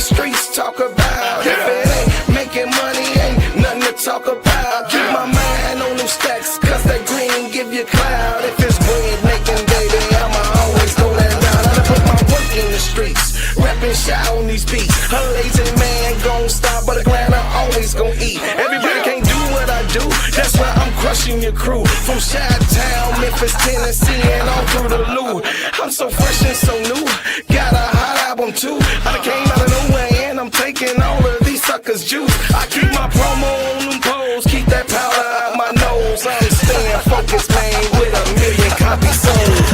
Streets talk about. If it ain't making money, ain't nothing to talk about. Keep my mind on them stacks, cause that green give you cloud. If it's bread making, baby, I'ma always go that route. I put my work in the streets, rapping shot on these beats. A lazy man gon' stop, but a glamour always gon' eat. Everybody can't do what I do, that's why I'm crushing your crew. From Chi-Town, Memphis, Tennessee, and all through the Lou. I'm so fresh and so new, got a hot album too. I came out of nowhere and I'm taking all of these suckers' juice. I keep my promo on them poles, keep that powder out my nose. I'm staying focused, man, with 1 million copies sold.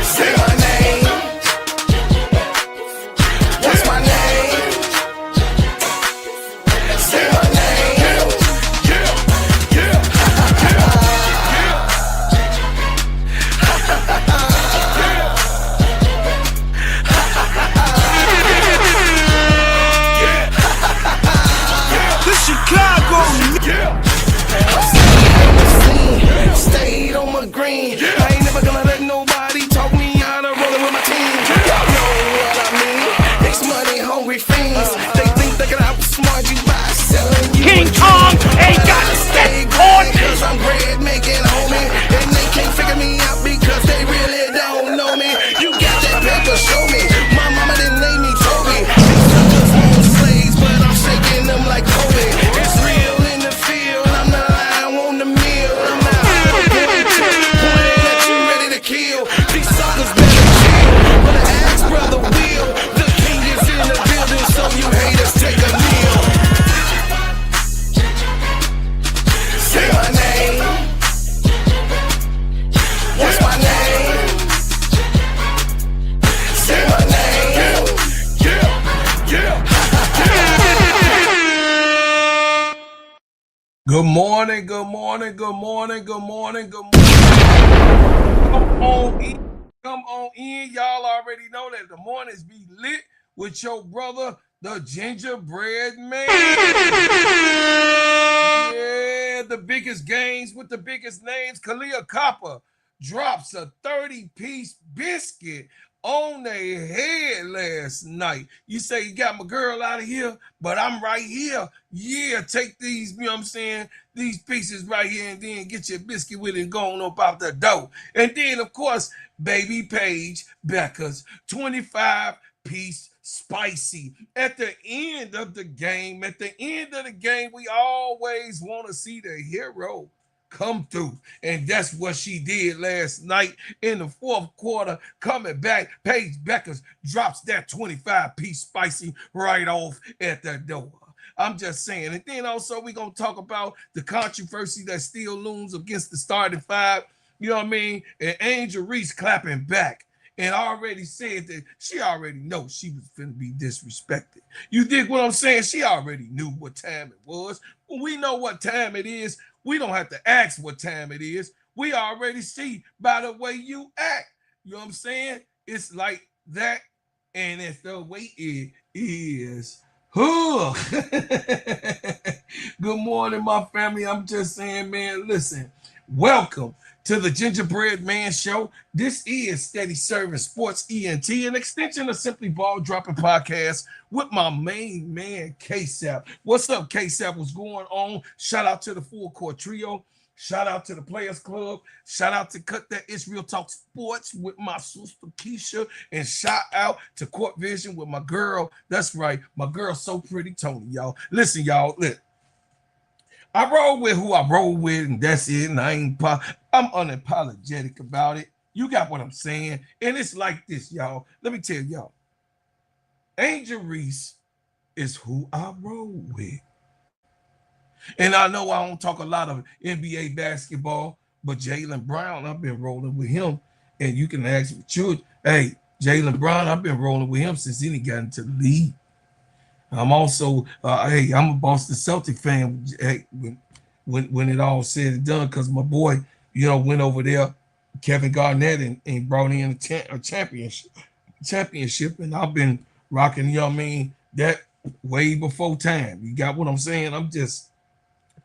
Say my name. What's my name? Say my name. Stayed on my green. I ain't never gonna let nobody talk me out of rolling with my team. Y'all know what I mean. It's money hungry fiends. They think they can outsmart you by selling you. King Kong ain't got to stay on. Cause I'm bread making, homie. And they can't figure me out because they really don't know me. You got that paper, show me. My mama didn't name me Toby. These suckers want slaves, but I'm shaking them like Kobe. It's real in the field. I'm the lion on the meal. I'm not pointing at you, ready to kill. These suckers better chill. But I ask brother Will, the king is in the building, so you haters take a kneel. Say my name. What's my name? Say my name. Good morning, good morning, good morning, good morning, good morning. Come on in. Y'all already know that the mornings be lit with your brother, the gingerbread man. Yeah, the biggest games with the biggest names. Kahleah drops a 30-piece biscuit on their head last night. You say you got my girl out of here, but I'm right here. Yeah, take these, you know what I'm saying, these pieces right here and then get your biscuit with it and go on up out the door. And then, of course, baby Paige Bueckers, 25-piece spicy. At the end of the game, we always want to see the hero come through, and that's what she did last night in the fourth quarter. Coming back, Paige Bueckers drops that 25-piece spicy right off at the door. I'm just saying. And then also we're going to talk about the controversy that still looms against the starting five, you know what I mean, and Angel Reese clapping back and already said that she already knows she was finna be disrespected. You dig what I'm saying? She already knew what time it was. When we know what time it is, we don't have to ask what time it is. We already see by the way you act. You know what I'm saying? It's like that, and it's the way it is. Good morning, my family. I'm just saying, man, listen, welcome to the Gingerbread Man Show. This is Steady Serving Sports ENT, an extension of Simply Ball Dropping Podcast with my main man, K-Sap. What's up, K-Sap? What's going on? Shout out to the Full Court Trio. Shout out to the Players Club. Shout out to Cut That It's Real Talk Sports with my sister Keisha. And shout out to Court Vision with my girl. That's right, my girl So Pretty Tony, y'all. Listen, y'all, look. I roll with who I roll with, and that's it. And I'm unapologetic about it. You got what I'm saying? And it's like this, y'all. Let me tell y'all. Angel Reese is who I roll with. And I know I don't talk a lot of NBA basketball, but Jaylen Brown, I've been rolling with him. And you can ask me, hey, Jaylen Brown, I've been rolling with him since he got into the league. I'm also, I'm a Boston Celtic fan. Hey, when it all said and done, because my boy, went over there Kevin Garnett and brought in a championship, and I've been rocking, you know what I mean, that way before time. You got what I'm saying? I'm just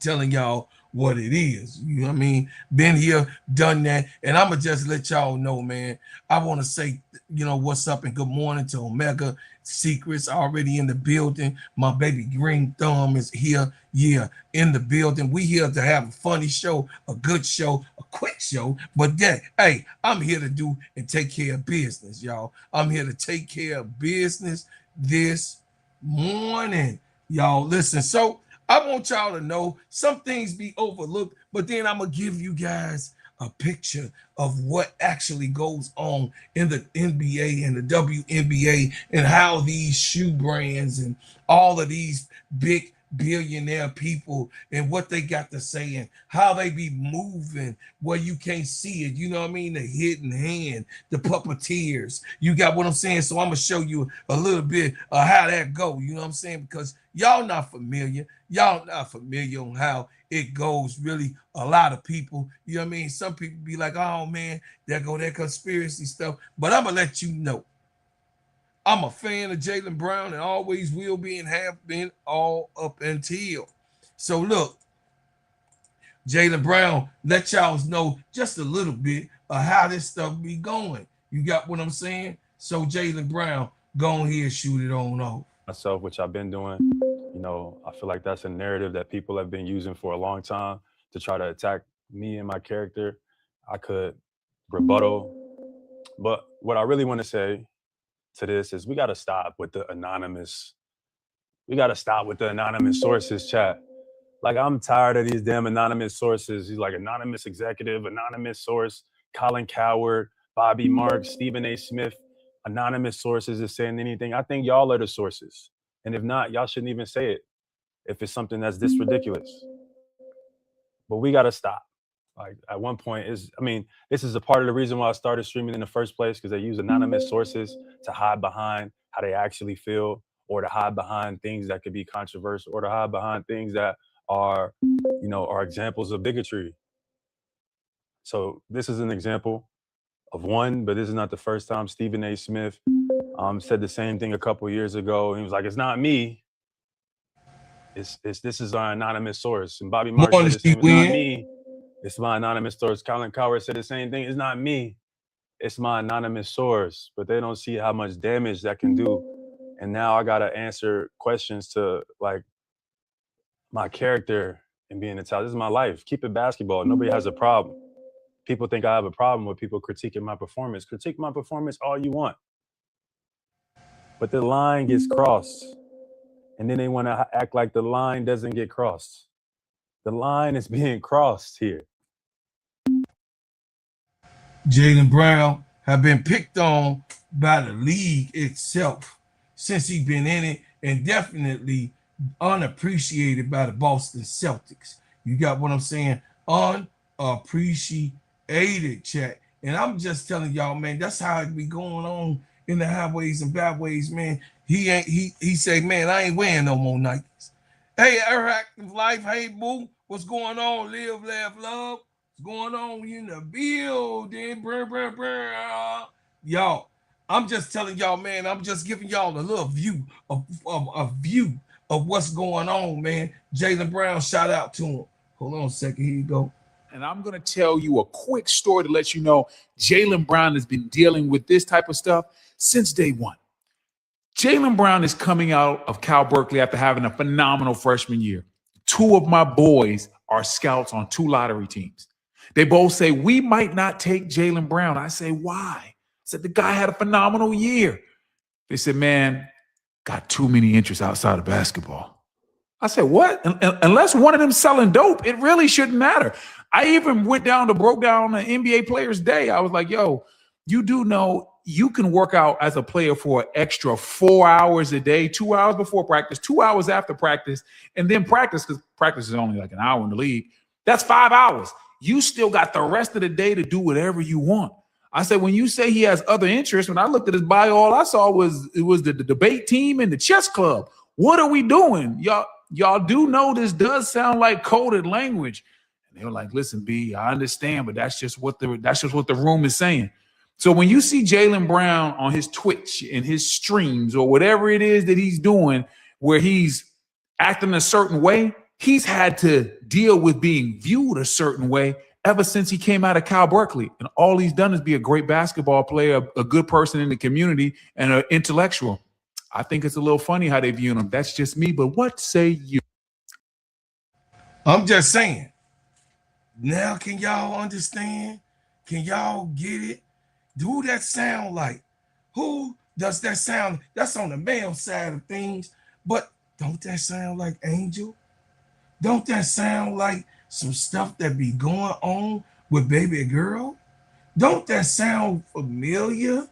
telling y'all what it is. You know what I mean? Been here, done that. And I'ma just let y'all know, man. I want to say, you know, what's up and good morning to Omega Secrets already in the building. My baby Green Thumb is here. Yeah, in the building. We here to have a funny show, a good show, a quick show. But yeah, hey, I'm here to do and take care of business, y'all. I'm here to take care of business this morning. Y'all listen. So I want y'all to know some things be overlooked, but then I'm gonna give you guys a picture of what actually goes on in the NBA and the WNBA and how these shoe brands and all of these big billionaire people and what they got to say and how they be moving where you can't see it. You know what I mean? The hidden hand, the puppeteers. You got what I'm saying? So I'm gonna show you a little bit of how that go. You know what I'm saying? Because y'all not familiar. Y'all not familiar on how it goes. Really, a lot of people, you know what I mean? Some people be like, oh man, there go that conspiracy stuff. But I'm gonna let you know. I'm a fan of Jaylen Brown and always will be and have been all up until. So look, Jaylen Brown, let y'all know just a little bit of how this stuff be going. You got what I'm saying? So Jaylen Brown, go ahead and shoot it on off. Myself, which I've been doing, you know, I feel like that's a narrative that people have been using for a long time to try to attack me and my character. I could rebuttal, but what I really want to say to this is we got to stop with the anonymous. We got to stop with the anonymous sources chat. Like, I'm tired of these damn anonymous sources. He's like anonymous executive, anonymous source, Colin Coward, Bobby Marks, Stephen A. Smith. Anonymous sources is saying anything. I think y'all are the sources. And if not, y'all shouldn't even say it if it's something that's this ridiculous. But we got to stop. Like, at one point, this is a part of the reason why I started streaming in the first place, because they use anonymous sources to hide behind how they actually feel, or to hide behind things that could be controversial, or to hide behind things that are, you know, are examples of bigotry. So this is an example of one, but this is not the first time. Stephen A. Smith said the same thing a couple of years ago. He was like, "It's not me. This is our anonymous source." And Bobby Marks said the same. It's not me. It's my anonymous source. Colin Coward said the same thing. It's not me. It's my anonymous source. But they don't see how much damage that can do. And now I gotta answer questions to, like, my character and being a child. This is my life. Keep it basketball. Nobody has a problem. People think I have a problem with people critiquing my performance. Critique my performance all you want. But the line gets crossed. And then they want to act like the line doesn't get crossed. The line is being crossed here. Jaylen Brown have been picked on by the league itself since he's been in it, and definitely unappreciated by the Boston Celtics. You got what I'm saying? Unappreciated, chat. And I'm just telling y'all, man, that's how it be going on in the highways and byways, man. He say, man, I ain't wearing no more Nikes. Hey, Active Life, hey, boo, what's going on? Live, laugh, love. What's going on in the building? Y'all, I'm just telling y'all, man, I'm just giving y'all a little view of what's going on, man. Jaylen Brown, shout out to him. Hold on a second, here you go. And I'm going to tell you a quick story to let you know Jaylen Brown has been dealing with this type of stuff since day one. Jaylen Brown is coming out of Cal Berkeley after having a phenomenal freshman year. Two of my boys are scouts on two lottery teams. They both say, we might not take Jaylen Brown. I say, why? I said, the guy had a phenomenal year. They said, man, got too many interests outside of basketball. I said, what? Unless one of them selling dope, it really shouldn't matter. I even broke down the NBA Players Day. I was like, yo, you do know you can work out as a player for an extra 4 hours a day, 2 hours before practice, 2 hours after practice, and then practice, because practice is only like an hour in the league. That's 5 hours. You still got the rest of the day to do whatever you want. I said, when you say he has other interests, when I looked at his bio, all I saw was the debate team and the chess club. What are we doing? Y'all do know this does sound like coded language. And they were like, listen, B, I understand, but that's just what the room is saying. So when you see Jaylen Brown on his Twitch and his streams or whatever it is that he's doing where he's acting a certain way, he's had to deal with being viewed a certain way ever since he came out of Cal Berkeley. And all he's done is be a great basketball player, a good person in the community, and an intellectual. I think it's a little funny how they view him. That's just me, but what say you? I'm just saying. Now, can y'all understand? Can y'all get it? Who that sound like? Who does that sound? That's on the male side of things. But don't that sound like Angel? Don't that sound like some stuff that be going on with baby girl? Don't that sound familiar?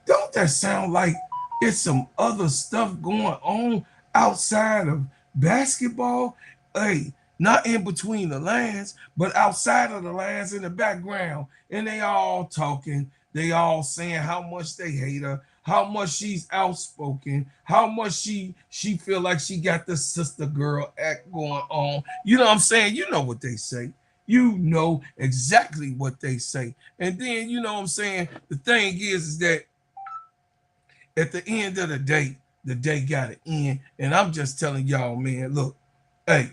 Don't that sound like it's some other stuff going on outside of basketball? Hey, not in between the lines, but outside of the lines in the background. And they all talking. They all saying how much they hate her, how much she's outspoken, how much she feel like she got the sister girl act going on. You know what I'm saying? You know what they say. You know exactly what they say. And then, you know what I'm saying? The thing is that at the end of the day got to end. And I'm just telling y'all, man, look, hey,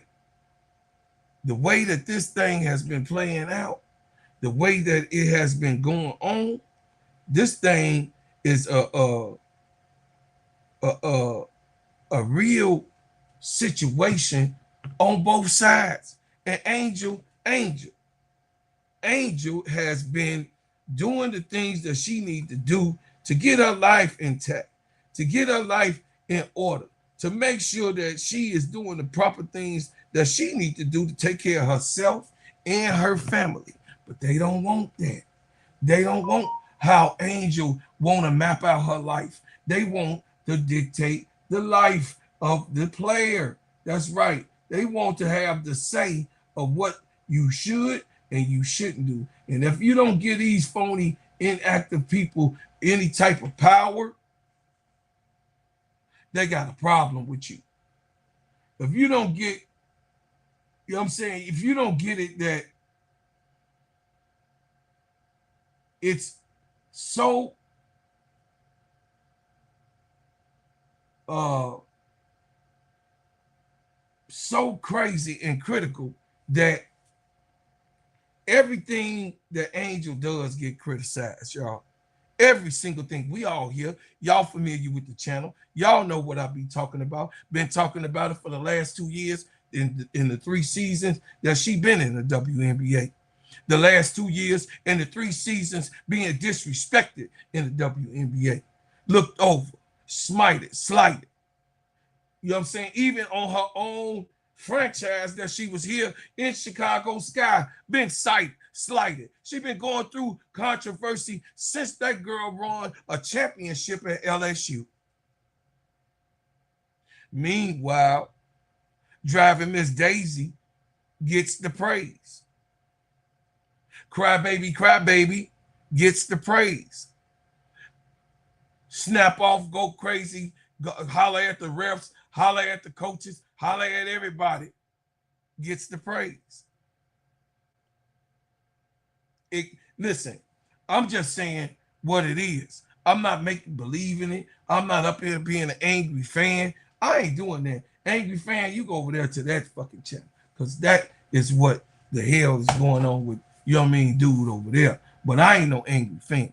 the way that this thing has been playing out, the way that it has been going on, this thing is a real situation on both sides. And Angel has been doing the things that she needs to do to get her life intact, to get her life in order, to make sure that she is doing the proper things that she needs to do to take care of herself and her family. But they don't want that. They don't want how Angel want to map out her life. They want to dictate the life of the player. That's right. They want to have the say of what you should and you shouldn't do. And if you don't give these phony, inactive people any type of power, they got a problem with you. If you don't get, you know what I'm saying? If you don't get it that it's so crazy and critical that everything that Angel does get criticized, y'all. Every single thing. We all here. Y'all familiar with the channel. Y'all know what I be talking about. Been talking about it for the last 2 years in the 3 seasons that she been in the WNBA. The last 2 years and the 3 seasons being disrespected in the WNBA. Looked over, slighted. You know what I'm saying? Even on her own franchise that she was here in Chicago Sky, been slighted. She been going through controversy since that girl won a championship at LSU. Meanwhile, driving Miss Daisy gets the praise. Crybaby gets the praise. Snap off, go crazy, holler at the refs, holler at the coaches, holler at everybody, gets the praise. Listen, I'm just saying what it is. I'm not making believe in it. I'm not up here being an angry fan. I ain't doing that. Angry fan, you go over there to that fucking channel, because that is what the hell is going on with, you know what I mean, dude over there. But I ain't no angry fan.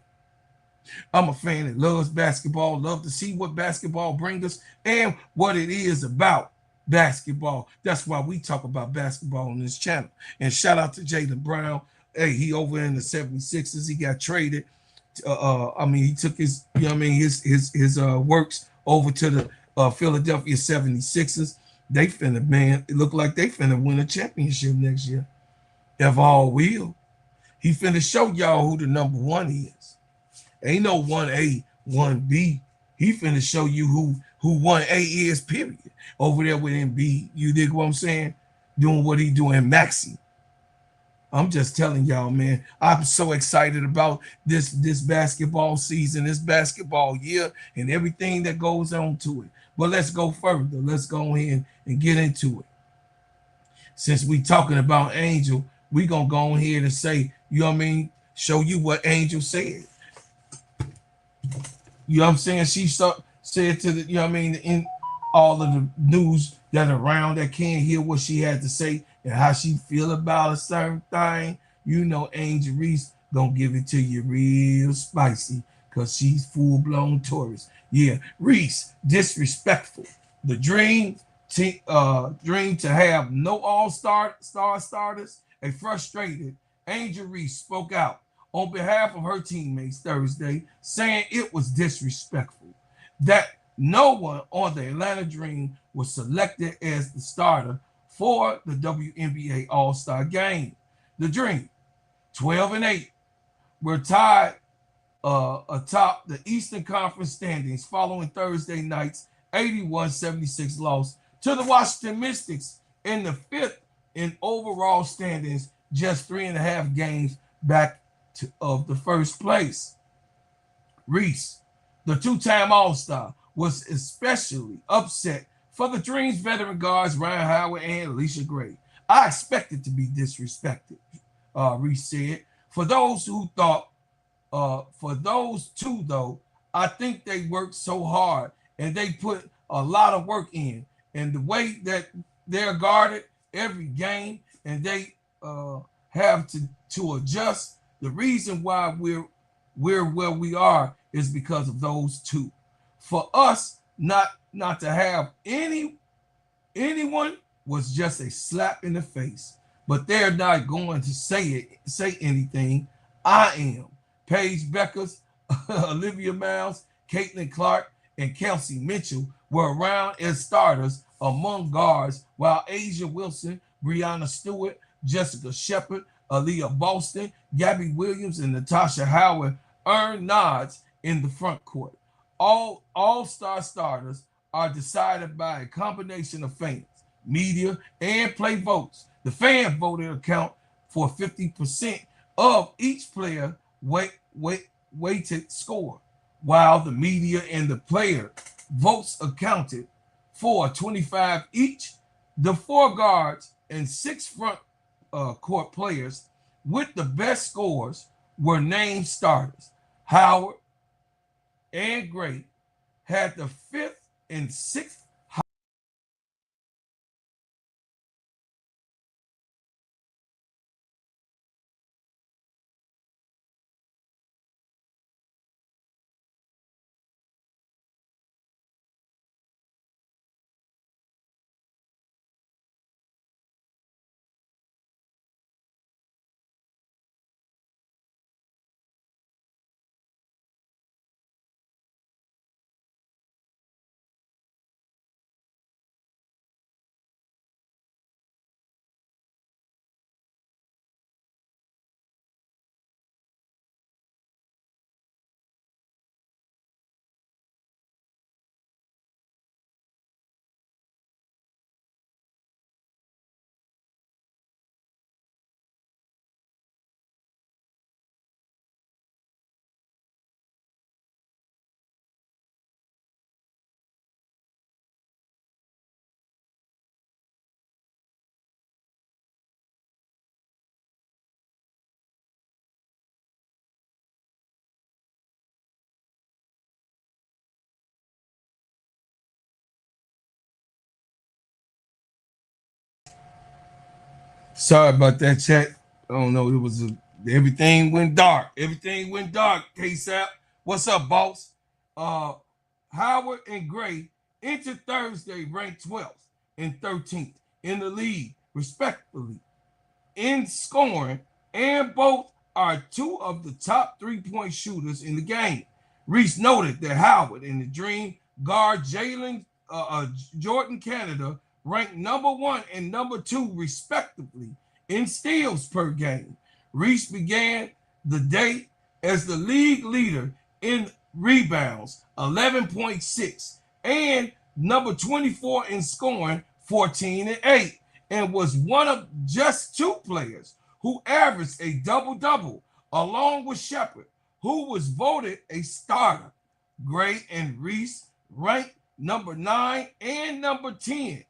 I'm a fan that loves basketball, love to see what basketball brings us and what it is about basketball. That's why we talk about basketball on this channel. And shout out to Jaylen Brown. Hey, he over in the 76ers. He got traded. He took his, you know what I mean, his works over to the Philadelphia 76ers. They finna, man, it look like they finna win a championship next year. If all will. He finna show y'all who the number one is. Ain't no 1A, 1B. He finna show you who 1A is, period. Over there with MB. You dig what I'm saying? Doing what he doing, Maxi. I'm just telling y'all, man, I'm so excited about this basketball season, this basketball year, and everything that goes on to it. But let's go further. Let's go ahead and get into it. Since we talking about Angel, we gonna go on here and say, you know what I mean, show you what Angel said. You know what I'm saying? She said to the, you know what I mean, in all of the news that around that can't hear what she had to say and how she feel about a certain thing. You know, Angel Reese gonna give it to you real spicy because she's full-blown Taurus. Yeah, Reese, disrespectful. The dream to have no starters, a frustrated Angel Reese spoke out on behalf of her teammates Thursday, saying it was disrespectful that no one on the Atlanta Dream was selected as the starter for the WNBA All-Star Game. The Dream, 12-8, were tied atop the Eastern Conference standings following Thursday night's 81-76 loss to the Washington Mystics in the fifth in overall standings, just 3.5 games back of the first place. Reese, the two-time All-Star, was especially upset for the Dream's veteran guards Ryan Howard and Alicia Gray. I expected to be disrespected, Reese said. For those two, though, I think they worked so hard and they put a lot of work in. And the way that they're guarded every game and they have to adjust, the reason why we're where we are is because of those two. For us not to have anyone was just a slap in the face. But they're not going to say anything. I am. Paige Bueckers, Olivia Miles, Caitlin Clark, and Kelsey Mitchell were around as starters among guards, while Asia Wilson, Brianna Stewart, Jessica Shepard, Aaliyah Boston, Gabby Williams, and Natasha Howard earned nods in the front court. All all-star starters are decided by a combination of fans, media, and play votes. The fan voted account for 50% of each player weighted score, while the media and the player votes accounted for 25 each. The 4 guards and 6 front court players with the best scores were named starters. Howard and Gray had the 5th and 6th. Sorry about that, chat. I don't know. Everything went dark. Everything went dark. KSAP, what's up, boss? Howard and Gray entered Thursday ranked 12th and 13th in the league, respectively, in scoring, and both are 2 of the top 3-point shooters in the game. Reese noted that Howard and the Dream guard Jordan Canada ranked number 1 and number 2, respectively, in steals per game. Reese began the day as the league leader in rebounds, 11.6, and number 24 in scoring, 14-8, and was one of just 2 players who averaged a double-double, along with Shepard, who was voted a starter. Gray and Reese ranked number 9 and number 10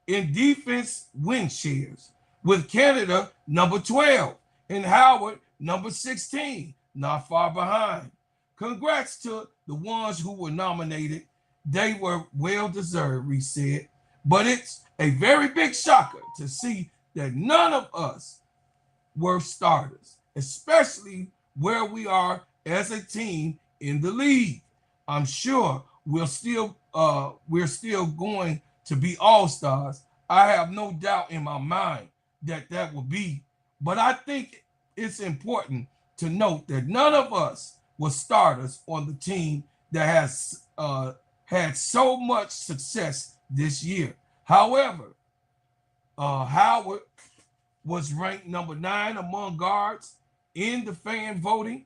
in defense win shares. with Canada number 12 and Howard number 16, not far behind. Congrats to the ones who were nominated. They were well deserved, Reese said. But it's a very big shocker to see that none of us were starters, especially where we are as a team in the league. I'm sure we're still going to be all-stars. I have no doubt in my mind that will be. But I think it's important to note that none of us were starters on the team that has had so much success this year. However, Howard was ranked number 9 among guards in the fan voting,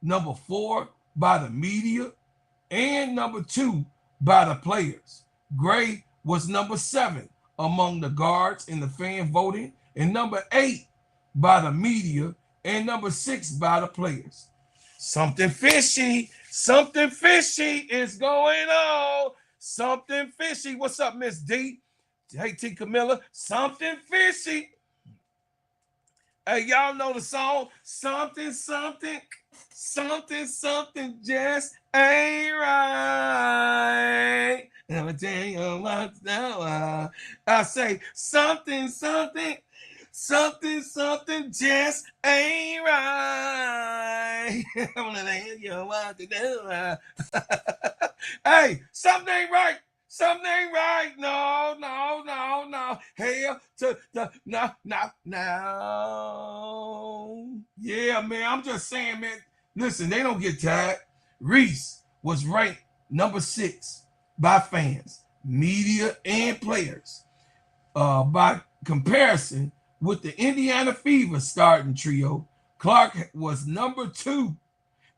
number 4 by the media, and number 2 by the players. Gray was number 7 among the guards in the fan voting, and number 8 by the media, and number 6 by the players. Something fishy is going on. Something fishy. What's up, Miss D? Hey, T. Camilla. Something fishy. Hey, y'all know the song? Something just ain't right. I'ma tell you what now. I say something just ain't right. I'm gonna tell you what to do. Hey, something ain't right. Something ain't right. No. Hell to the no. Yeah, man. I'm just saying, man. Listen, they don't get tired. Reese was ranked number 6 by fans, media, and players. By comparison with the Indiana Fever starting trio, Clark was number 2.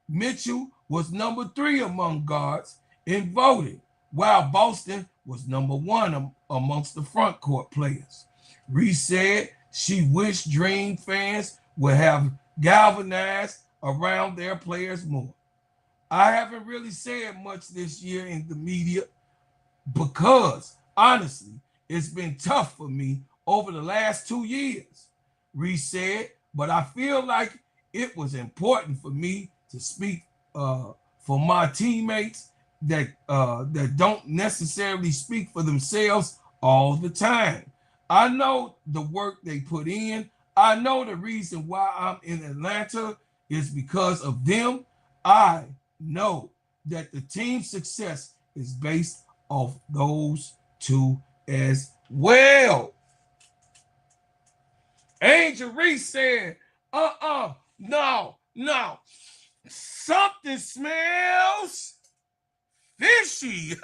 Mitchell was number 3 among guards in voting, while Boston was number 1 amongst the front court players. Reese said she wished Dream fans would have galvanized around their players more. I haven't really said much this year in the media because, honestly, it's been tough for me over the last 2 years, Reese said, but I feel like it was important for me to speak for my teammates that don't necessarily speak for themselves all the time. I know the work they put in. I know the reason why I'm in Atlanta is because of them. I know that the team's success is based off those two as well. Angel Reese said, no. Something smells fishy.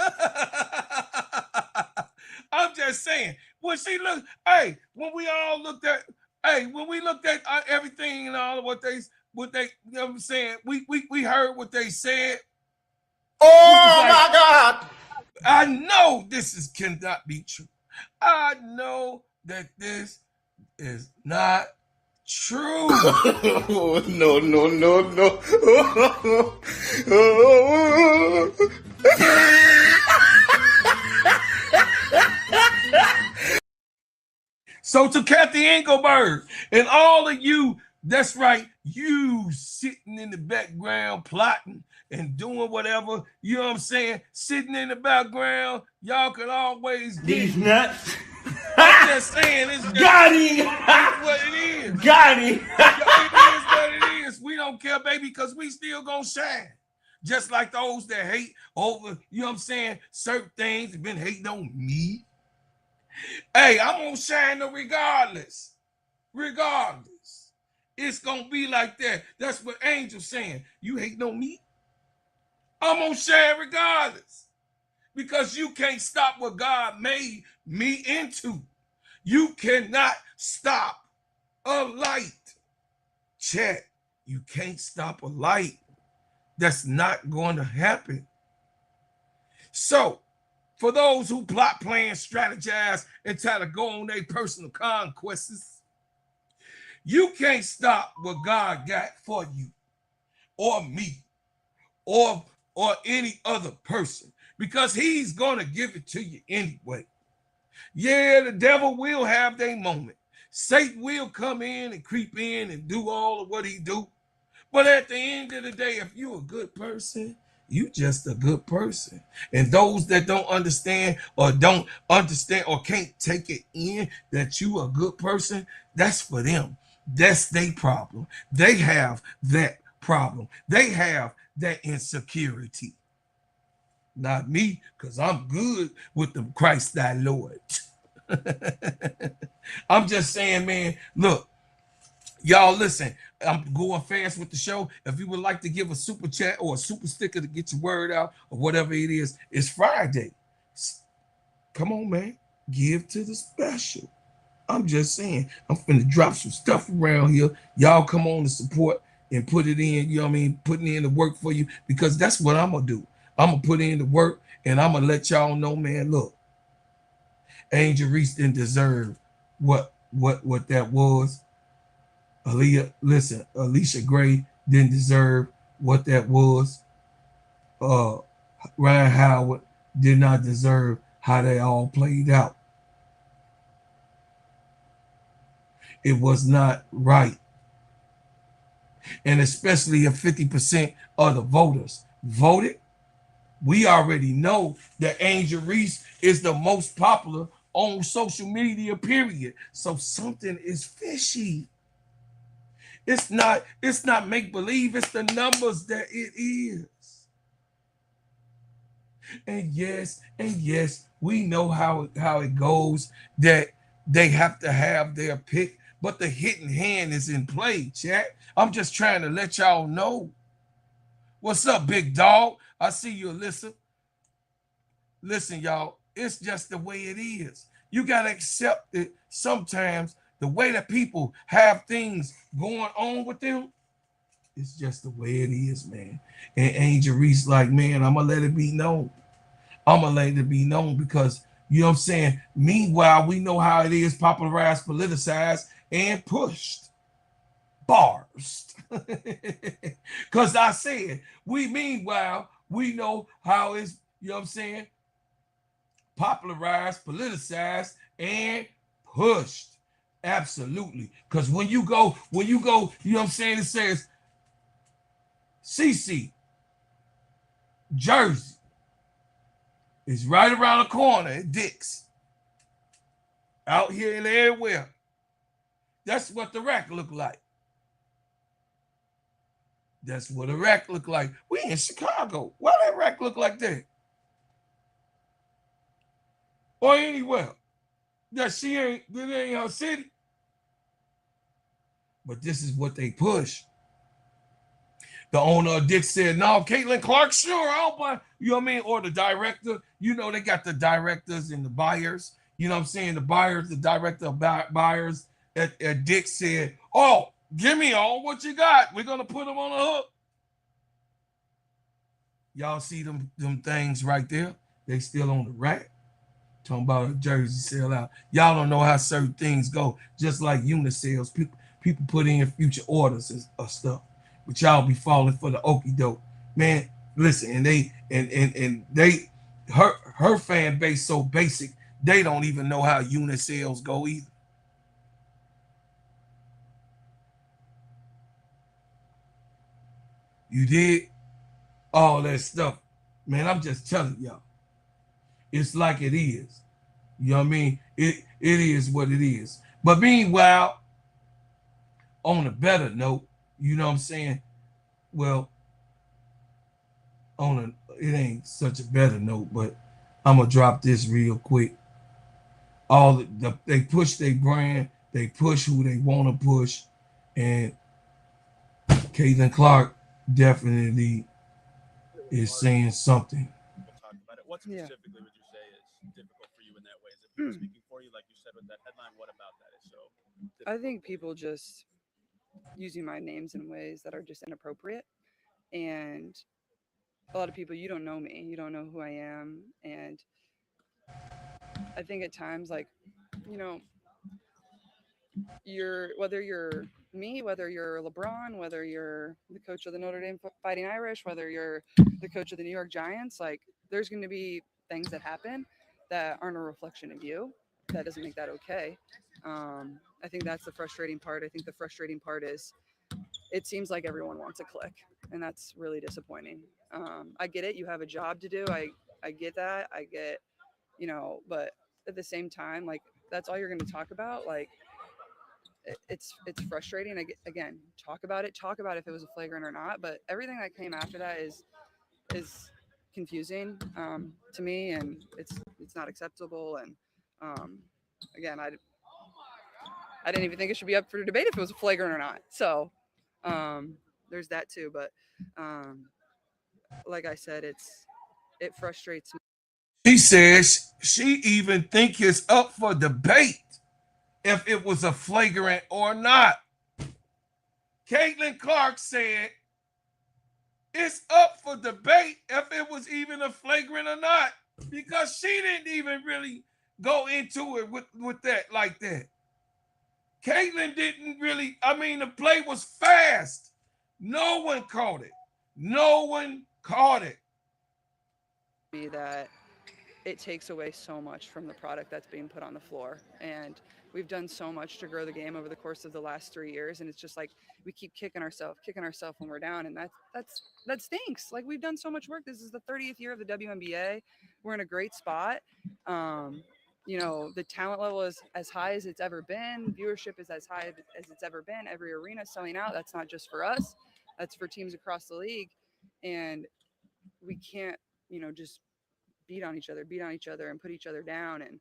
I'm just saying. When she looked, when we looked at everything and all of what they, you know what I'm saying, we heard what they said. Oh my God! I know this cannot be true. I know that this is not true. No. So to Kathy Engelberg and all of you, that's right, you sitting in the background plotting and doing whatever, you know what I'm saying, sitting in the background, y'all can always get These nuts. I'm just saying, it's just, Got him. it's what it is. Got him. It is what it is. We don't care, baby, because we still gonna shine. Just like those that hate over, you know what I'm saying, certain things have been hating on me. Hey, I'm gonna shine regardless. Regardless. It's gonna be like that. That's what Angel's saying. You hating on me? I'm gonna shine regardless. Because you can't stop what God made me into. You cannot stop a light. Chat, you can't stop a light. That's not going to happen. So, for those who plot, plan, strategize, and try to go on their personal conquests, you can't stop what God got for you, or me, or any other person, because he's going to give it to you anyway. Yeah, the devil will have their moment. Satan will come in and creep in and do all of what he do. But at the end of the day, if you're a good person, you just a good person. And those that don't understand or can't take it in that you a good person, that's for them. That's their problem. They have that problem. They have that insecurity. Not me, because I'm good with the Christ thy Lord. I'm just saying, man, look, y'all listen, I'm going fast with the show. If you would like to give a super chat or a super sticker to get your word out or whatever it is, it's Friday. Come on, man. Give to the special. I'm just saying, I'm finna drop some stuff around here. Y'all come on to support and put it in, you know what I mean? Putting in the work for you, because that's what I'm gonna do. I'm gonna put in the work and I'm gonna let y'all know, man, look, Angel Reese didn't deserve what that was. Alicia Gray didn't deserve what that was. Ryan Howard did not deserve how they all played out. It was not right. And especially if 50% of the voters voted, we already know that Angel Reese is the most popular on social media, period. So something is fishy. It's not make believe, it's the numbers that it is. And yes, we know how it goes, that they have to have their pick, but the hidden hand is in play, chat. I'm just trying to let y'all know. What's up, big dog? I see you, Alyssa. Listen, y'all, it's just the way it is. You got to accept it sometimes. The way that people have things going on with them, it's just the way it is, man. And Angel Reese, like, man, I'm going to let it be known. I'm going to let it be known because, you know what I'm saying? Meanwhile, we know how it is, popularized, politicized, and pushed. Bars. Because I said, meanwhile, we know how it's, you know what I'm saying? Popularized, politicized, and pushed. Absolutely. Because when you go, you know what I'm saying? It says CC, Jersey. It's right around the corner at Dick's. Out here and everywhere. That's what the rack look like. That's what a rack look like. We in Chicago. Why that rack look like that? Or anywhere. That ain't her city. But this is what they push. The owner of Dick said, no, Caitlin Clark, sure, I'll buy, you know what I mean? Or the director, you know, they got the directors and the buyers, you know what I'm saying? The director of buyers at Dick said, oh, give me all what you got. We're going to put them on the hook. Y'all see them things right there? They still on the rack. Talking about a jersey sell out. Y'all don't know how certain things go. Just like unit sales, people put in future orders of stuff. But y'all be falling for the okie doke. Man, listen, and her fan base so basic, they don't even know how unit sales go either. You did all that stuff. Man, I'm just telling y'all. It's like it is. You know what I mean? It is what it is. But meanwhile, on a better note, you know what I'm saying? Well, it ain't such a better note, but I'm gonna drop this real quick. They push their brand, they push who they want to push, and Caitlin Clark definitely is saying something. We'll talk about it. What specifically would you say is difficult for you in that way? Is it people speaking for you, like you said with that headline? What about that is so difficult? I think people just using my names in ways that are just inappropriate. And a lot of people, you don't know me, you don't know who I am. And I think at times, like, you know, whether you're me, whether you're LeBron, whether you're the coach of the Notre Dame Fighting Irish, whether you're the coach of the New York Giants, like, there's going to be things that happen that aren't a reflection of you. that doesn't make that okay. I think that's the frustrating part. I think the frustrating part is it seems like everyone wants a click, and that's really disappointing. I get it. You have a job to do. I get that. I get, but at the same time, like, that's all you're going to talk about. Like, it's frustrating. Again, talk about it. Talk about if it was a flagrant or not. But everything that came after that is confusing to me, and it's not acceptable. And again, I didn't even think it should be up for debate if it was a flagrant or not. So there's that too. But like I said, it frustrates me. She says she even think it's up for debate if it was a flagrant or not. Caitlin Clark said it's up for debate if it was even a flagrant or not, because she didn't even really go into it with that like that. Caitlin didn't really, the play was fast. No one caught it. No one caught it. That it takes away so much from the product that's being put on the floor. And we've done so much to grow the game over the course of the last 3 years. And it's just like we keep kicking ourselves when we're down. And that stinks. Like, we've done so much work. This is the 30th year of the WNBA. We're in a great spot. The talent level is as high as it's ever been. Viewership is as high as it's ever been. Every arena is selling out. That's not just for us. That's for teams across the league. And we can't, just beat on each other and put each other down. And,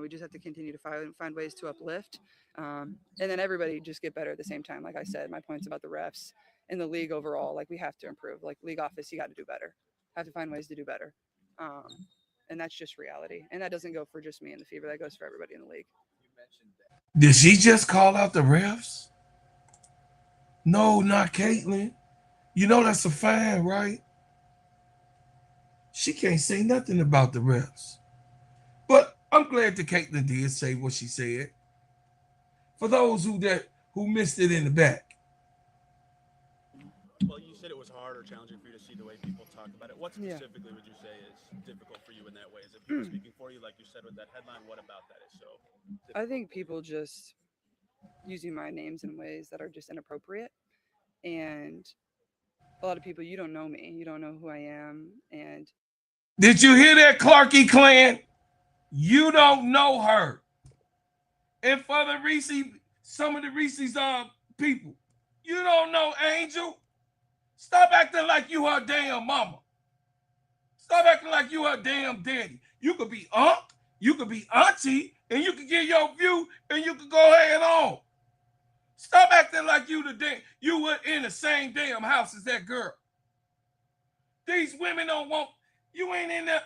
we just have to continue to find ways to uplift. And then everybody just get better at the same time. Like I said, my points about the refs and the league overall, like, we have to improve. Like, league office, you got to do better. Have to find ways to do better. And that's just reality. And that doesn't go for just me and the Fever. That goes for everybody in the league. Did she just call out the refs? No, not Caitlin. That's a fan, right? She can't say nothing about the refs. But I'm glad that Caitlin did say what she said. For those who missed it in the back. Well, you said it was hard or challenging for you to see the way people talk about it. What specifically would you say is difficult for you in that way? Is it people speaking for you, like you said with that headline? What about that is so difficult? I think people just using my names in ways that are just inappropriate. And a lot of people, you don't know me. You don't know who I am. And did you hear that, Clarkie clan? You don't know her. And for the Reese, some of the Reese's people, you don't know Angel. Stop acting like you her damn mama. Stop acting like you her damn daddy. You could be aunt, you could be auntie, and you could get your view, and you could go ahead on. Stop acting like you were in the same damn house as that girl. These women don't want, you ain't in there.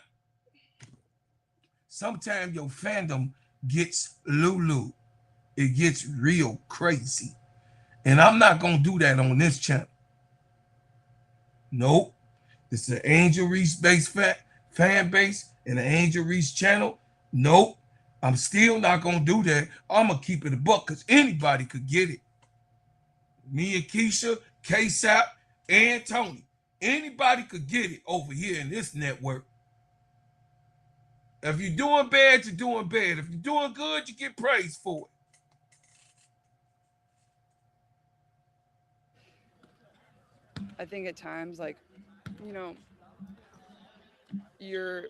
Sometimes your fandom gets Lulu. It gets real crazy. And I'm not going to do that on this channel. Nope. This is an Angel Reese based fan base and an Angel Reese channel. Nope. I'm still not going to do that. I'm going to keep it a buck because anybody could get it. Me and Keisha, K-Sap, and Tony. Anybody could get it over here in this network. If you're doing bad, you're doing bad. If you're doing good, you get praised for it. I think at times, like,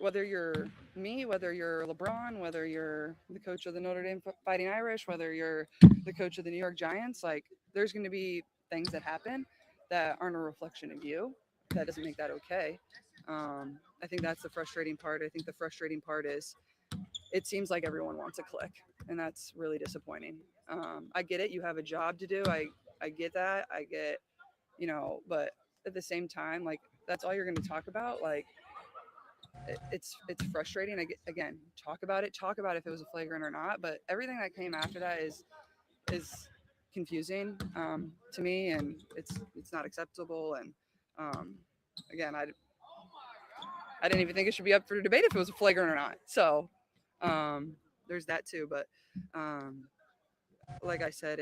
whether you're me, whether you're LeBron, whether you're the coach of the Notre Dame Fighting Irish, whether you're the coach of the New York Giants, like, there's going to be things that happen that aren't a reflection of you. That doesn't make that okay. I think that's the frustrating part. I think the frustrating part is it seems like everyone wants a click, and that's really disappointing. I get it. You have a job to do. I get that. I get, but at the same time, like, that's all you're going to talk about. Like, it's frustrating. Again, talk about it. Talk about if it was a flagrant or not. But everything that came after that is confusing to me, and it's not acceptable. And again, I didn't even think it should be up for debate if it was a flagrant or not. So there's that too. But like I said,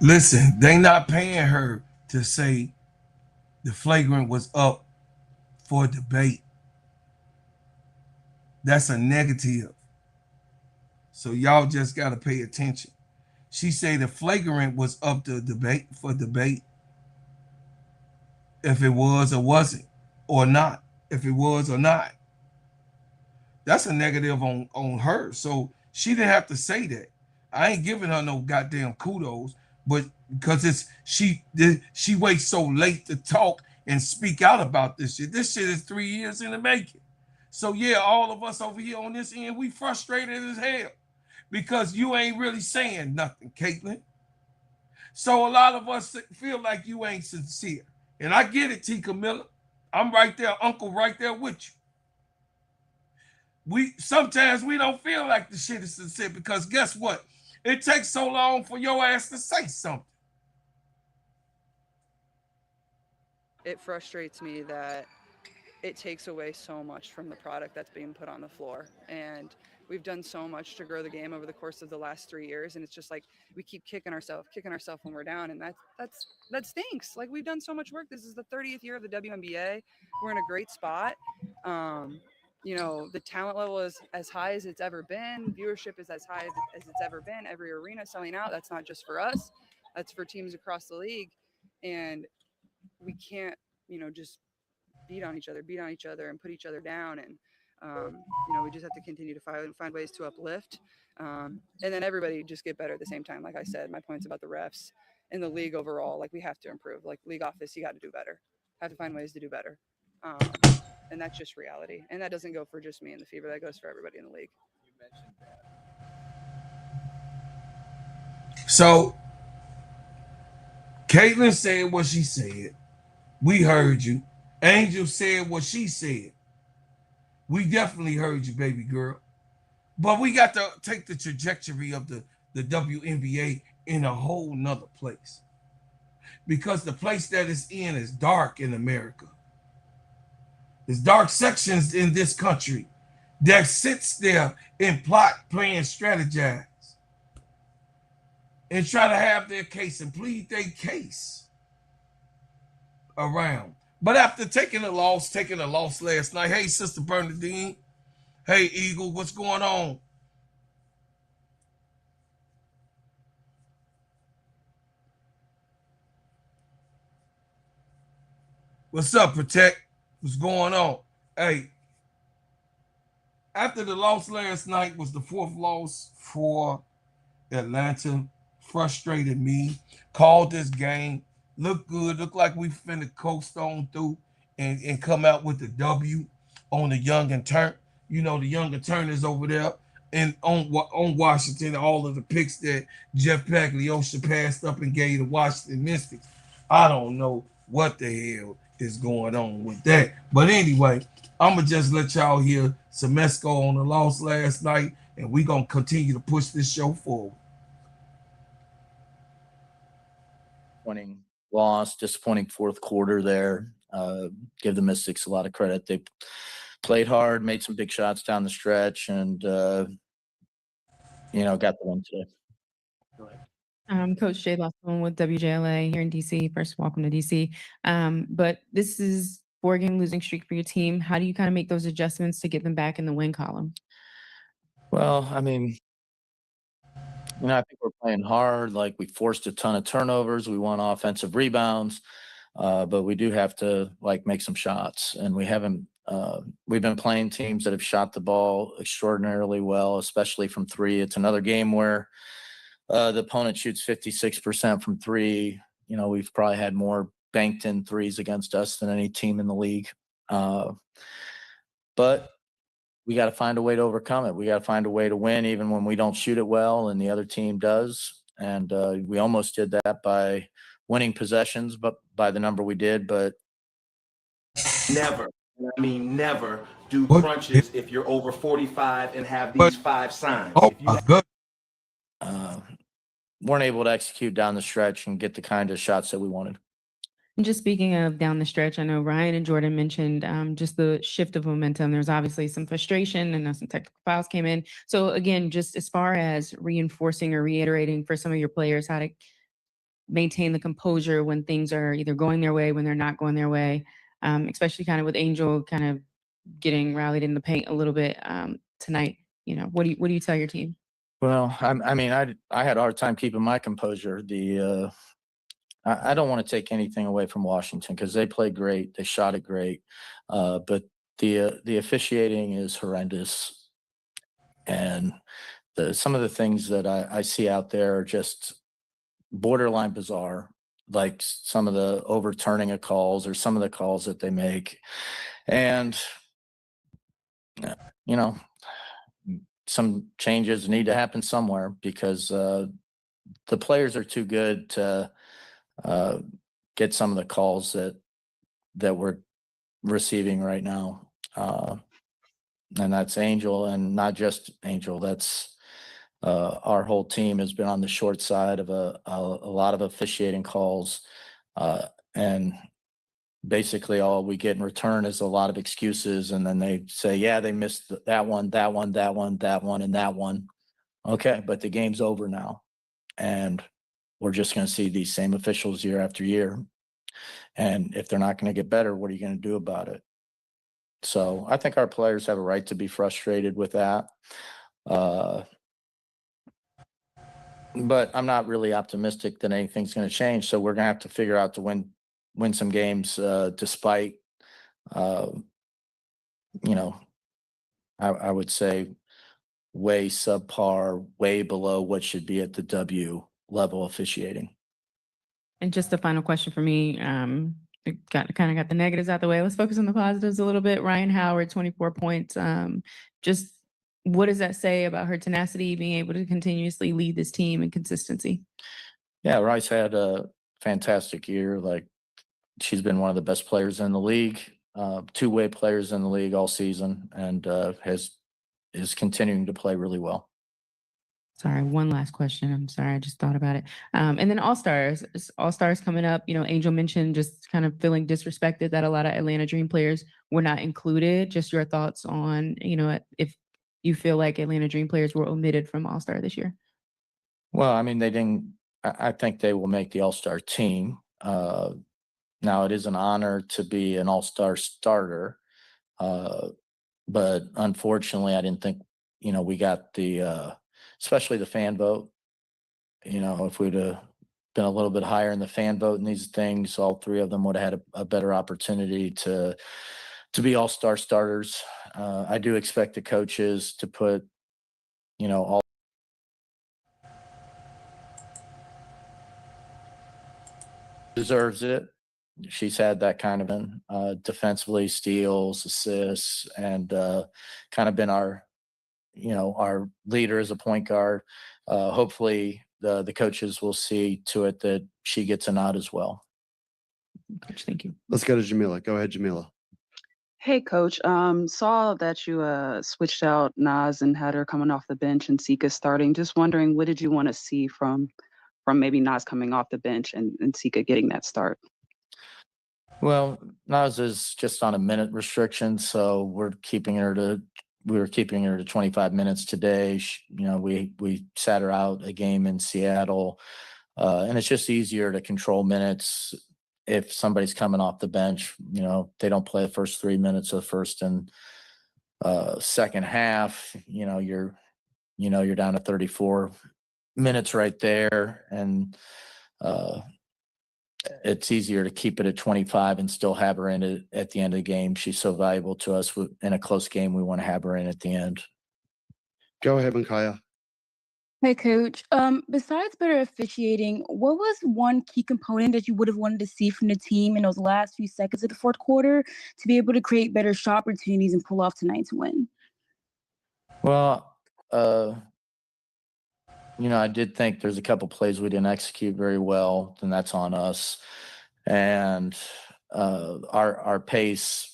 listen, they not paying her to say the flagrant was up for debate. That's a negative. So y'all just got to pay attention. She said the flagrant was up to debate for debate if it was or wasn't or not. If it was or not. That's a negative on her. So she didn't have to say that. I ain't giving her no goddamn kudos, but because she waits so late to talk and speak out about this shit. This shit is 3 years in the making. So yeah, all of us over here on this end, we frustrated as hell because you ain't really saying nothing, Caitlin. So a lot of us feel like you ain't sincere. And I get it, T. Camilla. I'm right there, uncle, right there with you. We sometimes we don't feel like the shit is sincere because guess what? It takes so long for your ass to say something. It frustrates me that it takes away so much from the product that's being put on the floor. And we've done so much to grow the game over the course of the last 3 years. And it's just like we keep kicking ourselves when we're down. And that stinks. Like we've done so much work. This is the 30th year of the WNBA. We're in a great spot. You know, the talent level is as high as it's ever been. Viewership is as high as it's ever been. Every arena selling out. That's not just for us. That's for teams across the league. And we can't, you know, just beat on each other and put each other down. And, you know, we just have to continue to find ways to uplift. And then everybody just get better at the same time. Like I said, my points about the refs and the league overall, like we have to improve. Like league office, you got to do better. Have to find ways to do better. And that's just reality. And that doesn't go for just me and the Fever. That goes for everybody in the league. So Caitlin said what she said. We heard you. Angel said what she said. We definitely heard you, baby girl. But we got to take the trajectory of the WNBA in a whole nother place. Because the place that it's in is dark in America. There's dark sections in this country that sits there and plot, plan, strategize, and try to have their case and plead their case around. But after taking a loss last night, hey, Sister Bernadine, hey, Eagle, what's going on? What's up, Protect? What's going on? Hey, after the loss last night was the fourth loss for Atlanta, frustrated me, called this game, looked good, looked like we finna coast on through and come out with the W on the young and turn. You know, the young and turners over there and on Washington, all of the picks that Jeff Pagliosha passed up and gave the Washington Mystics. I don't know what the hell is going on with that. But anyway, I'm going to just let y'all hear Semesco on the loss last night, and we're going to continue to push this show forward. Loss, disappointing fourth quarter there. Give the Mystics a lot of credit. They played hard, made some big shots down the stretch, and, you know, got the win today. Coach Jay Lawson with WJLA here in DC. First, welcome to DC. But this is 4-game losing streak for your team. How do you kind of make those adjustments to get them back in the win column? Well, I mean, you know, I think we're playing hard. Like we forced a ton of turnovers. We won offensive rebounds, but we do have to like make some shots. And we haven't. We've been playing teams that have shot the ball extraordinarily well, especially from three. It's another game where the opponent shoots 56% from three. You know, we've probably had more banked in threes against us than any team in the league. But we got to find a way to overcome it. We got to find a way to win even when we don't shoot it well and the other team does. And we almost did that by winning possessions, but by the number we did. But never, I mean never do crunches if you're over 45 and have these 5 signs. Oh, good. Weren't able to execute down the stretch and get the kind of shots that we wanted. And just speaking of down the stretch, I know Ryan and Jordan mentioned just the shift of momentum. There's obviously some frustration and some technical fouls came in. So again, just as far as reinforcing or reiterating for some of your players how to maintain the composure when things are either going their way, when they're not going their way, especially kind of with Angel kind of getting rallied in the paint a little bit tonight. You know, what do you tell your team? Well, I mean, I had a hard time keeping my composure. I don't want to take anything away from Washington because they played great, they shot it great, but the officiating is horrendous, and some of the things that I see out there are just borderline bizarre, like some of the overturning of calls or some of the calls that they make. And, you know, some changes need to happen somewhere because the players are too good to get some of the calls that we're receiving right now. And that's Angel, and not just Angel. That's our whole team has been on the short side of a lot of officiating calls, and basically all we get in return is a lot of excuses, and then they say, yeah, they missed that one, that one, that one, that one, and that one. Okay, but the game's over now, and we're just going to see these same officials year after year. And if they're not going to get better, what are you going to do about it? So I think our players have a right to be frustrated with that. But I'm not really optimistic that anything's going to change. So we're going to have to figure out to win some games despite, you know, I would say way subpar, way below what should be at the W level officiating. And just a final question for me. Got the negatives out the way. Let's focus on the positives a little bit. Ryan Howard, 24 points. Just what does that say about her tenacity, being able to continuously lead this team and consistency? Yeah, Rice had a fantastic year. Like, she's been one of the best players in the league, two-way players in the league all season, and is continuing to play really well. Sorry, one last question. I'm sorry, I just thought about it. And then All-Stars coming up. You know, Angel mentioned just kind of feeling disrespected that a lot of Atlanta Dream players were not included. Just your thoughts on, you know, if you feel like Atlanta Dream players were omitted from All-Star this year. Well, I mean, they didn't. I think they will make the All-Star team. Now, it is an honor to be an All-Star starter, but unfortunately, I didn't think, you know, we got the especially the fan vote. You know, if we'd have been a little bit higher in the fan vote and these things, all three of them would have had a better opportunity to be all-star starters. I do expect the coaches to put, you know, all deserves it. She's had that kind of defensively, steals, assists, and kind of been our, you know, our leader as a point guard. Hopefully the coaches will see to it that she gets a nod as well. Coach, thank you. Let's go to Jamila. Go ahead, Jamila. Hey, Coach. Saw that you switched out Naz and had her coming off the bench and Sika starting. Just wondering, what did you want to see from maybe Naz coming off the bench and Sika getting that start? Well, Naz is just on a minute restriction, so we were keeping her to 25 minutes today. You know, we sat her out a game in Seattle, and it's just easier to control minutes if somebody's coming off the bench. You know, they don't play the first 3 minutes of the first and second half. You know, you're down to 34 minutes right there, and it's easier to keep it at 25 and still have her in it at the end of the game. She's so valuable to us in a close game. We want to have her in at the end. Go ahead, Kahleah. Hey, Coach. Besides better officiating, what was one key component that you would have wanted to see from the team in those last few seconds of the fourth quarter to be able to create better shot opportunities and pull off tonight's win? Well, you know, I did think there's a couple plays we didn't execute very well, and that's on us. And our pace,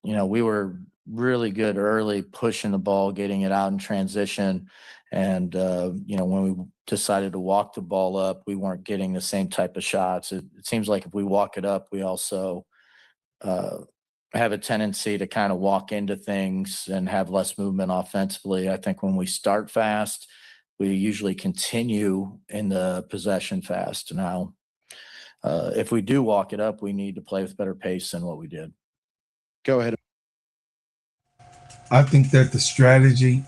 you know, we were really good early pushing the ball, getting it out in transition. And, you know, when we decided to walk the ball up, we weren't getting the same type of shots. It seems like if we walk it up, we also have a tendency to kind of walk into things and have less movement offensively. I think when we start fast, we usually continue in the possession fast. Now, if we do walk it up, we need to play with better pace than what we did. Go ahead. I think that the strategy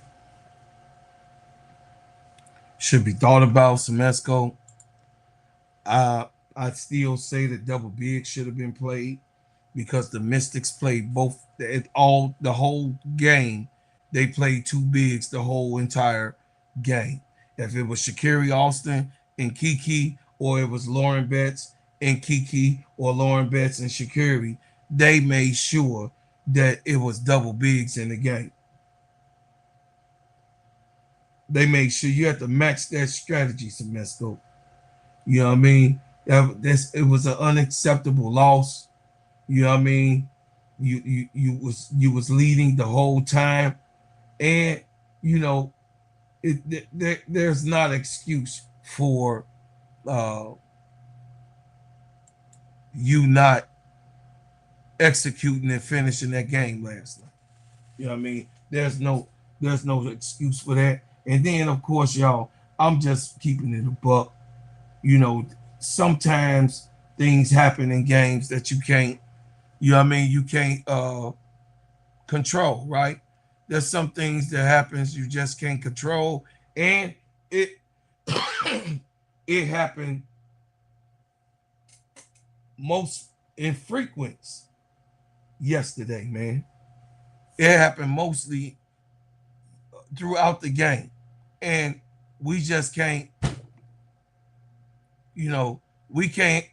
should be thought about, Semesco. I still say that double big should have been played because the Mystics played both the whole game. They played two bigs the whole entire game. If it was Sha'Carri Austin and Kiki, or it was Lauren Betts and Kiki, or Lauren Betts and Sha'Carri, they made sure that it was double bigs in the game. They made sure you had to match that strategy, Semesco. You know what I mean? It was an unacceptable loss. You know what I mean? You was leading the whole time, and you know there's not excuse for you not executing and finishing that game last night. You know what I mean? There's no excuse for that. And then of course, y'all, I'm just keeping it a buck. You know, sometimes things happen in games that you can't, you know what I mean, you can't control, right? There's some things that happens you just can't control. And it it happened most infrequent yesterday, man. It happened mostly throughout the game. And we just can't, you know, we can't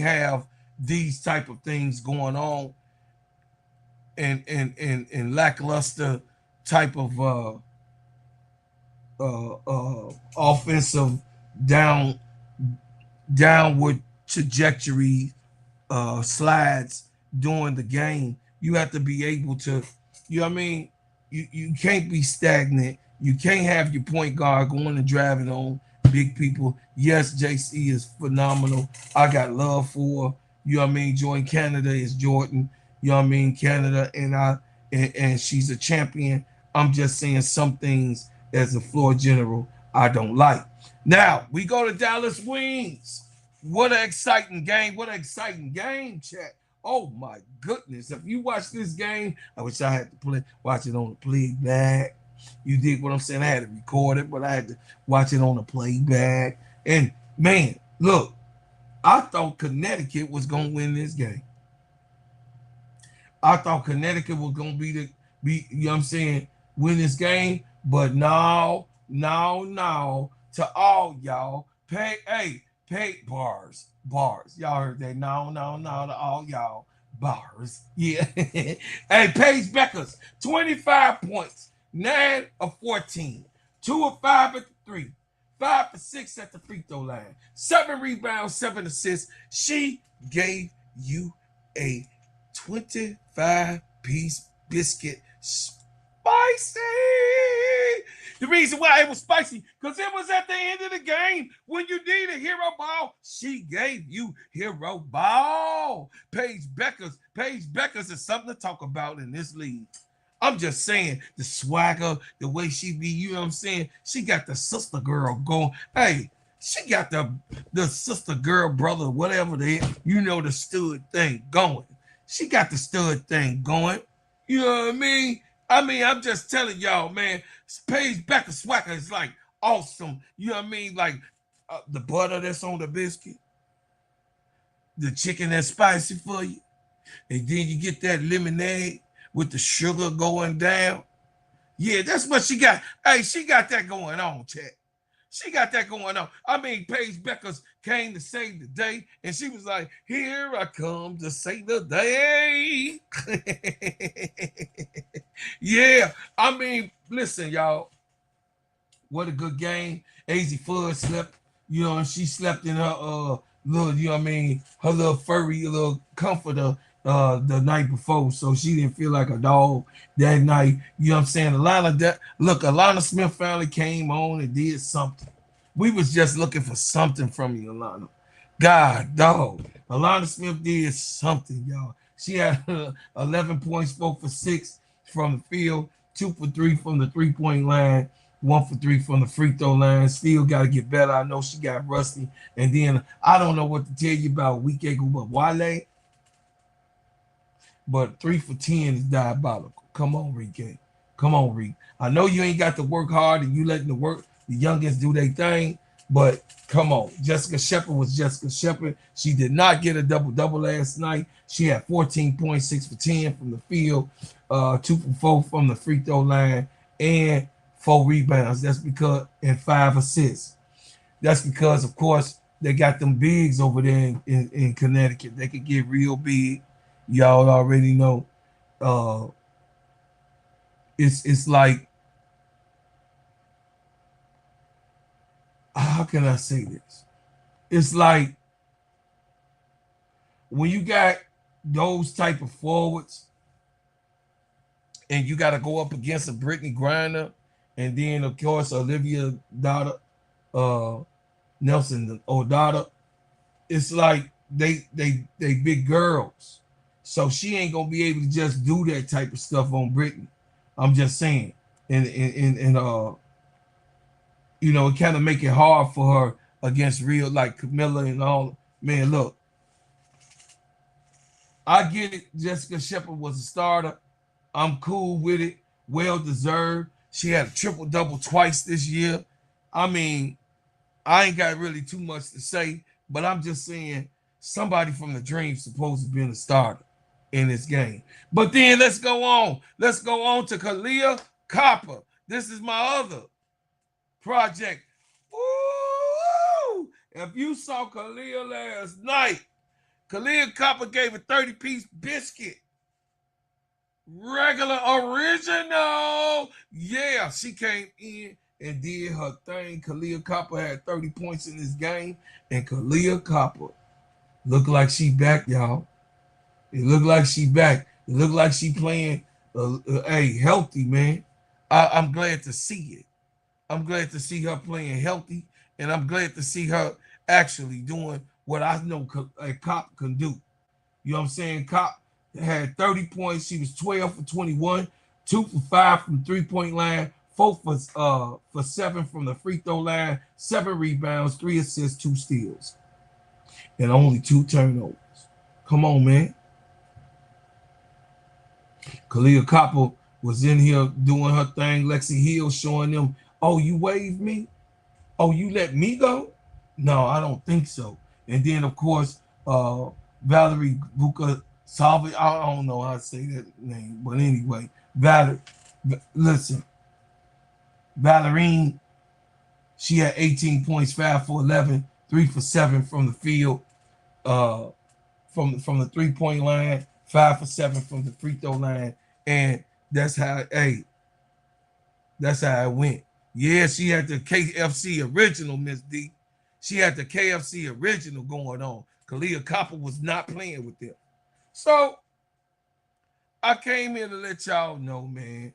have these type of things going on and lackluster type of offensive downward trajectory slides during the game. You have to be able to, you know what I mean? You can't be stagnant. You can't have your point guard going and driving on big people. Yes, JC is phenomenal. I got love for, you know what I mean? Jordan Canada is Jordan. You know what I mean? Canada and she's a champion. I'm just saying some things as a floor general I don't like. Now we go to Dallas Wings. What an exciting game. What an exciting game, chat. Oh my goodness. If you watch this game, I wish I had to watch it on the playback. You dig what I'm saying? I had to record it, but I had to watch it on the playback. And man, look, I thought Connecticut was gonna win this game. I thought Connecticut was gonna be you know what I'm saying, win this game, but no, to all y'all, pay bars. Y'all heard that? No, to all y'all, bars. Yeah. Hey, Paige Bueckers, 25 points, 9 of 14, 2 of 5 at the 3, 5 for 6 at the free throw line, 7 rebounds, 7 assists. She gave you a 25-piece biscuit. Spicy. The reason why it was spicy, because it was at the end of the game when you need a hero ball. She gave you hero ball. Paige Bueckers is something to talk about in this league. I'm just saying, the swagger, the way she be, you know what I'm saying? She got the sister girl going. Hey, she got the sister girl, brother, whatever the stud thing going. She got the stud thing going. You know what I mean? I'm just telling y'all, man, Paige Bueckers swagger is like awesome. You know what I mean? Like the butter that's on the biscuit, the chicken that's spicy for you, and then you get that lemonade with the sugar going down. Yeah, that's what she got. Hey, she got that going on, chat. She got that going on. Paige Bueckers came to save the day, and she was like, here I come to save the day. Yeah, listen, y'all. What a good game. AZ Fudd slept, you know, and she slept in her little, you know what I mean, her little furry little comforter the night before, so she didn't feel like a dog that night. You know what I'm saying? Alana Smith finally came on and did something. We was just looking for something from you, Alana. God, dog. Alana Smith did something, y'all. She had 11 points, 4 for 6 from the field, 2 for 3 from the three-point line, 1 for 3 from the free throw line. Still got to get better. I know she got rusty. And then I don't know what to tell you about a week ago, but Wale. But 3 for 10 is diabolical. Come on, Ricky. Come on, Reese. I know you ain't got to work hard and you letting the youngins do their thing, but come on. Jessica Shepard was Jessica Shepard. She did not get a double-double last night. She had 14 points, 6 for 10 from the field, 2 for 4 from the free throw line, and 4 rebounds. That's because, and 5 assists. That's because, of course, they got them bigs over there in Connecticut. They could get real big. Y'all already know. It's like, how can I say this? It's like when you got those type of forwards and you got to go up against a Brittany Griner and then, of course, Olivia Dada, Nelson O'Dada, it's like they big girls. So she ain't going to be able to just do that type of stuff on Brittany. I'm just saying. And you know, it kind of make it hard for her against real, like Camilla and all. Man, look, I get it. Jessica Shepard was a starter. I'm cool with it. Well deserved. She had a triple-double twice this year. I mean, I ain't got really too much to say, but I'm just saying somebody from the Dream supposed to be a starter in this game. But then let's go on. Let's go on to Kahleah Copper. This is my other project. Ooh, if you saw Kahleah last night, Kahleah Copper gave a 30-piece biscuit. Regular original. Yeah, she came in and did her thing. Kahleah Copper had 30 points in this game, and Kahleah Copper looked like she back, y'all. It looked like she back. It looked like she playing healthy, man. I'm glad to see it. I'm glad to see her playing healthy, and I'm glad to see her actually doing what I know a Cop can do. You know what I'm saying? Cop had 30 points. She was 12 for 21, 2 for 5 from the three-point line, 4 for 7 from the free throw line, 7 rebounds, 3 assists, 2 steals, and only 2 turnovers. Come on, man. Kahleah Copper was in here doing her thing. Lexi Hill showing them, oh, you waved me? Oh, you let me go? No, I don't think so. And then, of course, Valerie Buca Salve, I don't know how to say that name, but anyway, listen, Valerine, she had 18 points, 5 for 11, 3 for 7 from the field, from the three-point line, 5 for 7 from the free throw line, and that's how it went. Yeah, she had the KFC original, Miss D. She had the KFC original going on. Kahleah Copper was not playing with them. So I came here to let y'all know, man,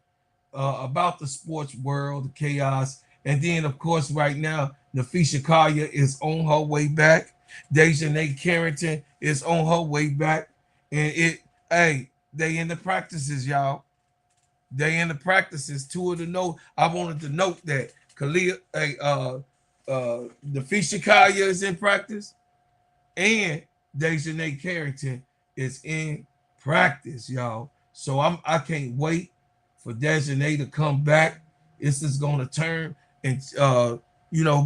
about the sports world, the chaos. And then, of course, right now, Nafisha Kahleah is on her way back. Dejanay Carrington is on her way back. And they in the practices, y'all. They in the practices. Two of the note. I wanted to note that Kahleah, Nafisha Kahleah is in practice, and Dejanay Carrington is in practice, y'all. So I can't wait for Dejanay to come back. This is going to turn and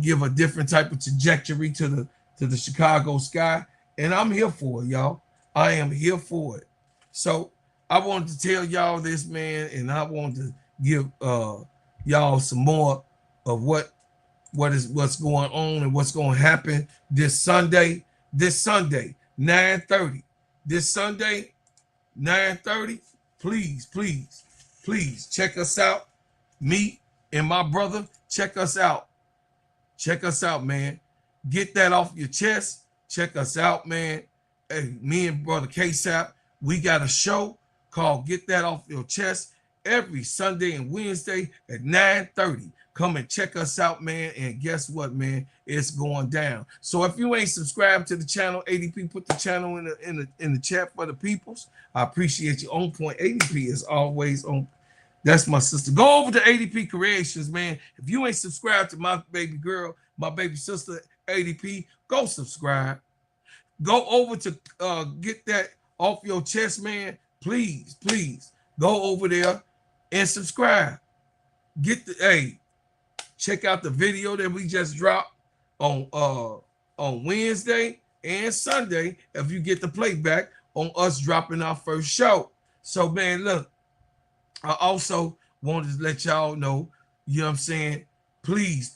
give a different type of trajectory to the Chicago Sky, and I'm here for it, y'all. I am here for it. So I wanted to tell y'all this, man, and I wanted to give y'all some more of what's going on and what's going to happen this Sunday. This Sunday, 9:30. This Sunday, 9:30. Please check us out. Me and my brother, check us out. Check us out, man. Get that off your chest. Check us out, man. Hey, me and brother K-Sap, we got a show called Get That Off Your Chest every Sunday and Wednesday at 9:30. Come and check us out, man. And guess what, man? It's going down. So if you ain't subscribed to the channel, ADP, put the channel in the chat for the peoples. I appreciate you. On point. ADP is always on. That's my sister. Go over to ADP Creations, man. If you ain't subscribed to my baby girl, my baby sister, ADP, go subscribe. Go over to Get That Off Your Chest, man. Please go over there. and subscribe. Check out the video that we just dropped on Wednesday and Sunday if you get the playback on us dropping our first show. So, man, look, I also wanted to let y'all know, you know what I'm saying? Please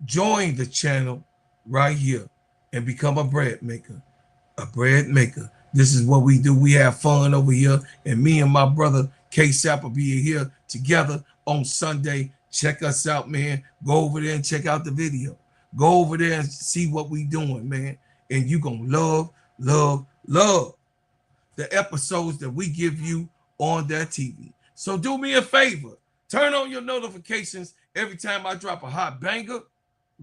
join the channel right here and become a bread maker. A bread maker. This is what we do. We have fun over here. And me and my brother K-Sap will be here together on Sunday. Check us out, man. Go over there and check out the video. Go over there and see what we doing, man. And you gonna love the episodes that we give you on that TV. So do me a favor. Turn on your notifications every time I drop a hot banger.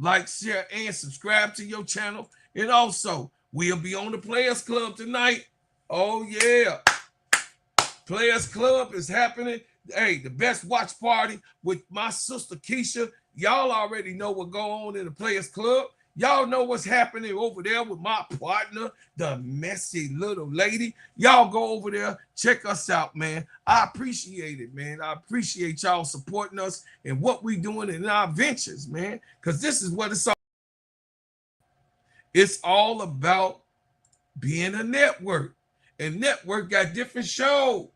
Like, share, and subscribe to your channel. And also, we'll be on the Players Club tonight. Oh, yeah. Players Club is happening. Hey, the best watch party with my sister Keisha. Y'all already know what go on in the Players Club. Y'all know what's happening over there with my partner, the messy little lady. Y'all go over there, check us out, man. I appreciate it, man. I appreciate y'all supporting us and what we doing in our ventures, man. Because this is what it's all. It's all about being a network. And network got different shows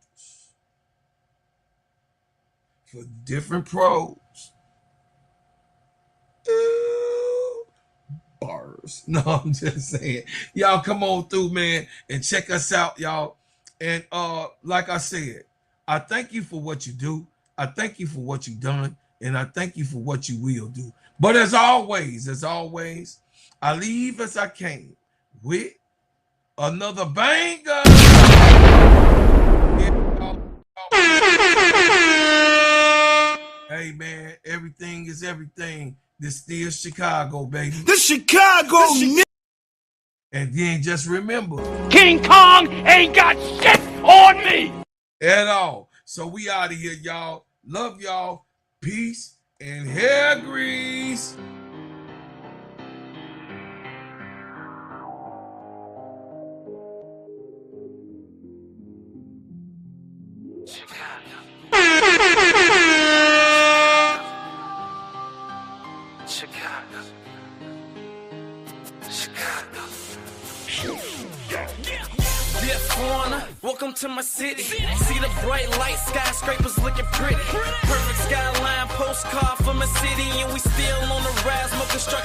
for different pros. Bars. No, I'm just saying. Y'all come on through, man, and check us out, y'all. And like I said, I thank you for what you do. I thank you for what you've done. And I thank you for what you will do. But as always, I leave as I came with another banger. Hey, man, everything is everything. This still Chicago, baby. The Chicago. And then just remember, King Kong ain't got shit on me at all. So we out of here, y'all. Love y'all. Peace and hair grease. Welcome to my city. See the bright lights, skyscrapers looking pretty. Perfect skyline, postcard from a city, and we still on the rise, smoking structure.